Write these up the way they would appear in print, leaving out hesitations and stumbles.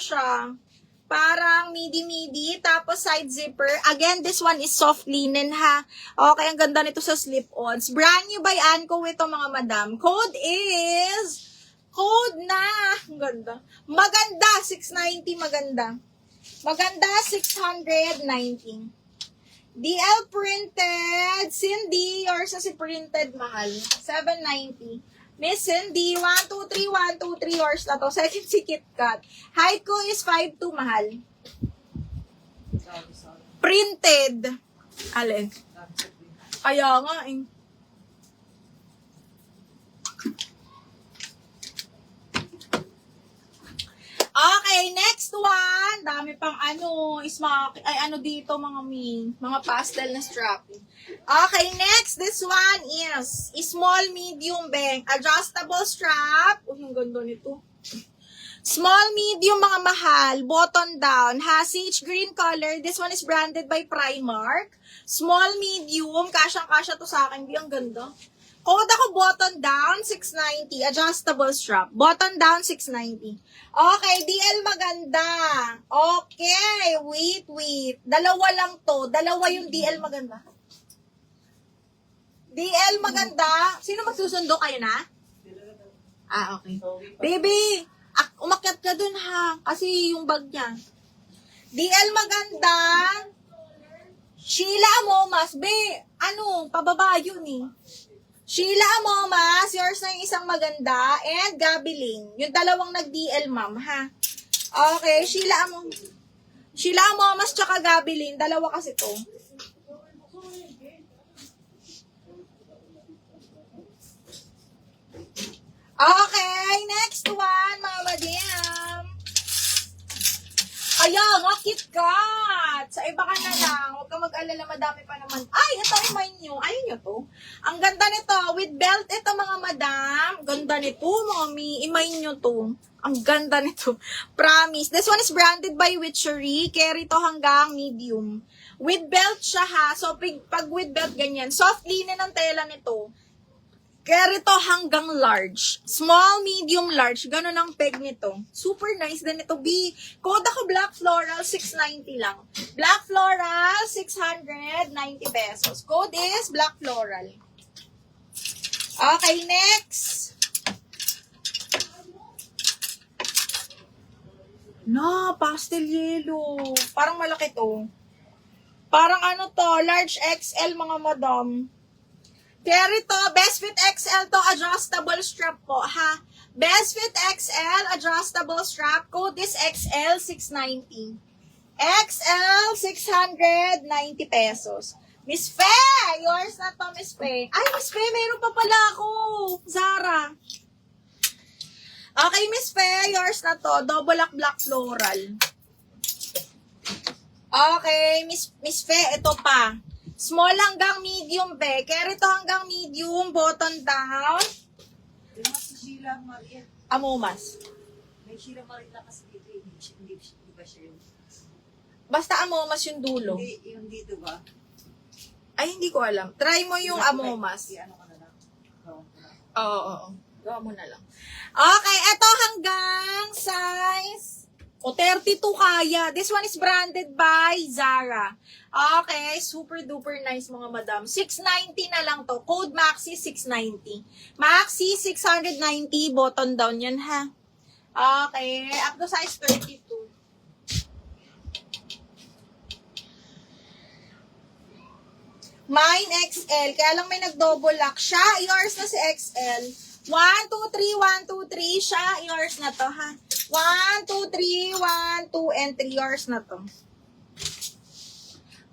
siya. Parang midi-midi, tapos side zipper. Again, this one is soft linen ha. Okay, ang ganda nito sa slip-ons. Brand new by Anco ito mga madam. Code na. Ang ganda. Maganda, 690 maganda. Maganda, 690. DL printed. Cindy, yours na si printed mahal. 790. Miss Cindy, 1, 2, 3, 1, 2, 3 yours na to. Second si KitKat. Height ko is 5'2", mahal. Printed. Alin? Kaya nga eh. Okay, next one. Dami pang dito mga pastel na strapping. Okay, next, this one is small, medium, bang. Adjustable strap. Ang ganda nito. Small, medium, mga mahal. Button down. Has sage green color. This one is branded by Primark. Small, medium. Kasyang-kasya to sa akin. Di, ang ganda. Code ako button down, 690. Adjustable strap. Button down, 690. Okay, DL maganda. Okay, wait. Dalawa lang to. Dalawa yung DL maganda. DL maganda. Sino magsusundo kayo na? Okay. Baby, umakyat ka dun ha. Kasi yung bag niya. DL maganda. Sheila Amomas. Pababa yun eh. Sheila Amomas, yours na yung isang maganda. And Gabiling. Yung dalawang nag-DL, ma'am, ha? Okay, Sheila Amomas tsaka Gabiling. Dalawa kasi to. Okay, next one, mga madam. Ayan, KitKat. Sa iba ka na lang. Huwag ka mag-alala, madami pa naman. Ay, ito, remind nyo. Ayun nyo to. Ang ganda nito. With belt ito, mga madam. Ganda nito, mga Imayin nyo to. Ang ganda nito. Promise. This one is branded by Witchery. Carry to hanggang medium. With belt siya ha. So, pag with belt, ganyan. Soft linen ang tela nito. Carry to hanggang large. Small, medium, large. Ganun ang peg nito. Super nice din ito. Code ako Black Floral, 690 lang. Black Floral, 690 pesos. Code is Black Floral. Okay, next. Pastel yellow. Parang malaki to. Parang large XL mga madam. Carry to, Best Fit XL to, adjustable strap po, ha? Best Fit XL, adjustable strap. Code is XL, 690. XL, 690 pesos. Miss Fe, yours na to, Miss Fe. Ay, Miss Fe, meron pa pala ako. Zara. Okay, Miss Fe, yours na to. Double black floral. Okay, Miss Fe, ito pa. Small hanggang medium, be. Carry to hanggang medium, button down. Si Sheila Marie. Amomas. May Sheila Marie na kasi dito. Hindi ba siya yun? Basta Amomas yung dulo. Hindi, yung dito ba? Ay, hindi ko alam. Try mo yung Amomas. Ano ka na lang? Oo. Gawa mo na lang. Okay, eto hanggang size 32 kaya. This one is branded by Zara. Okay, super duper nice mga madam. 690 na lang to. Code Maxi 690. Maxi 690, button down yan ha. Okay, up to size 32. Mine XL, kaya lang may nag-double lock siya. Yours na si XL. 1, 2, 3, 1, 2, 3 siya. Yours na to ha. 1, 2, 3, 1, 2, and 3 yours na to.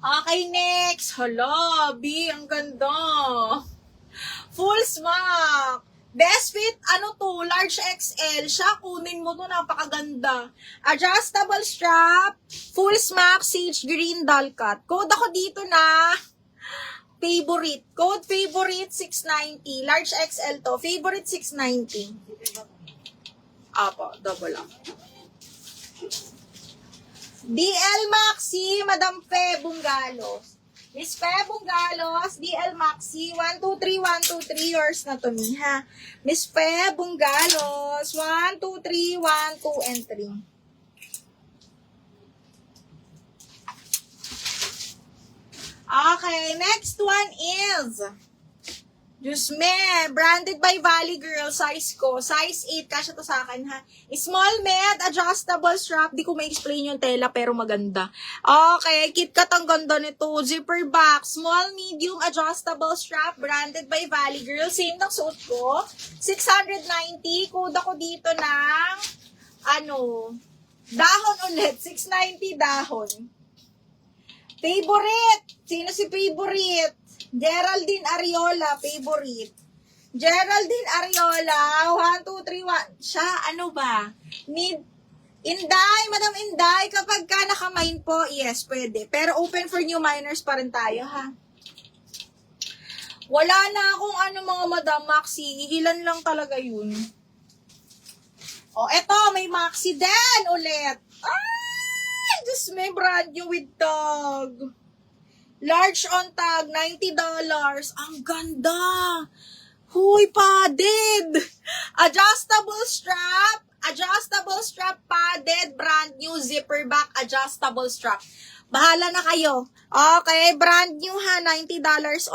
Okay, next. Hala, B, ang ganda. Full smock. Best fit, large XL. Siya, kunin mo to, napakaganda. Adjustable strap, full smock, sage green doll cut. Code ako dito na favorite. Code favorite 690. Large XL to. Favorite 690. Apo, double up. DL Maxi, Madam Fe Bungalos. Miss Fe Bungalos, DL Maxi, 1, 2, 3, 1, 2, 3, yours na to me, ha? Miss Fe Bungalos, 1, 2, 3, 1, 2, and 3. Okay, next one is, Diyos me, branded by Valley Girl, size ko, size 8, kasya to sa akin ha. Small med, adjustable strap, di ko ma-explain yung tela pero maganda. Okay, KitKat ang ganda nito, zipper back, small medium adjustable strap, branded by Valley Girl, same ng suot ko, 690, kuda ko dito ng, dahon ulit, 690 dahon. Favorite, sino si favorite? Geraldine Ariola, favorite. Geraldine Ariola, 1, 2, 3, 1. Siya, ano ba? Inday, Madam Inday, kapag ka nakamain po, yes, pwede. Pero open for new minors pa rin tayo, ha? Wala na akong mga Madam Maxi. Ilan lang talaga yun. Eto, may Maxi din ulit. Ay, Diyos me, brand new with tag. Large on tag, $90. Ang ganda! Huy, padded! Adjustable strap, padded, brand new, zipper back, adjustable strap. Bahala na kayo. Okay, brand new ha, $90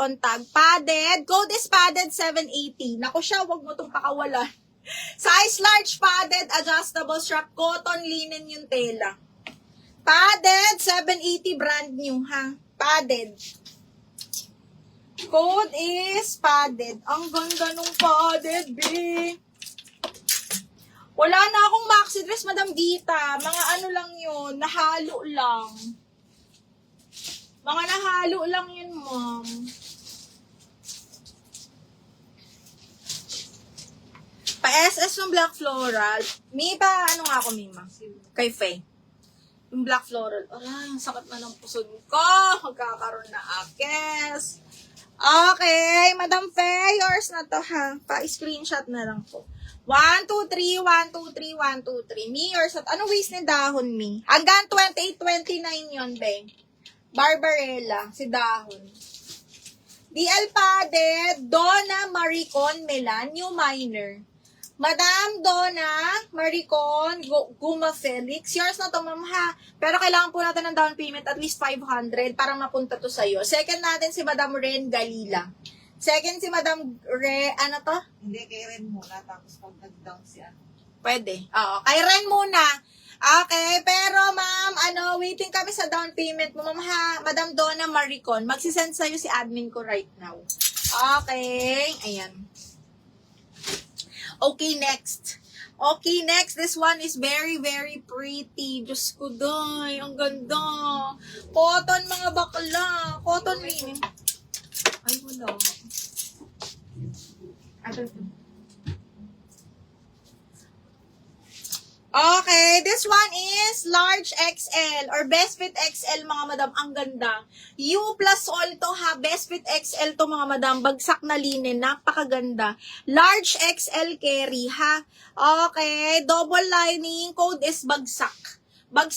on tag. Padded, code is padded 780. Naku siya, wag mo itong pakawalan. Size large, padded, adjustable strap, cotton linen yung tela. Padded, 780, brand new ha. Padded. Code is padded. Ang ganda nung padded, be. Wala na akong maxi dress, Madam Gita. Mga lang yun, nahalo lang. Mga nahalo lang yun, ma'am. Pa-SS ng Black Floral. May ba, nga ako, Mima? Kay Faye. Yung black floral. Aray, ang sakit na ng puson ko. Magkakaroon na akes. Okay, Madam Faye, yours na to ha. Pa-screenshot na lang po. 1, 2, 3, 1, 2, 3, 1, 2, 3. Me, yours at ano waist ni dahon, me? Hanggang 28, 29 yun, be. Barbarella, si dahon. DL Padded, Donna Maricon Melan, new minor. Madam Donna Maricon Guma Felix. Yours na to, ma'am ha. Pero kailangan po natin ng down payment at least 500 para mapunta to sa'yo. Second natin si Madam Ren Galila. Second si Madam ano to? Hindi, kay Ren muna. Tapos pag nag-down siya. Pwede. Oo. Kay Ren muna. Okay. Pero ma'am, waiting kami sa down payment mo, ma'am ha. Madam Donna Maricon. Magsisend sa'yo si admin ko right now. Okay. Ayan. Okay, next. This one is very, very pretty. Diyos ko, day. Ang ganda. Cotton, mga bakla. Cotton rin. Ay, wala. Okay, this one is large XL or best fit XL, mga madam. Ang ganda. U plus all to ha. Best fit XL to, mga madam. Bagsak na linen. Napakaganda. Large XL carry ha. Okay, double lining. Code is bagsak.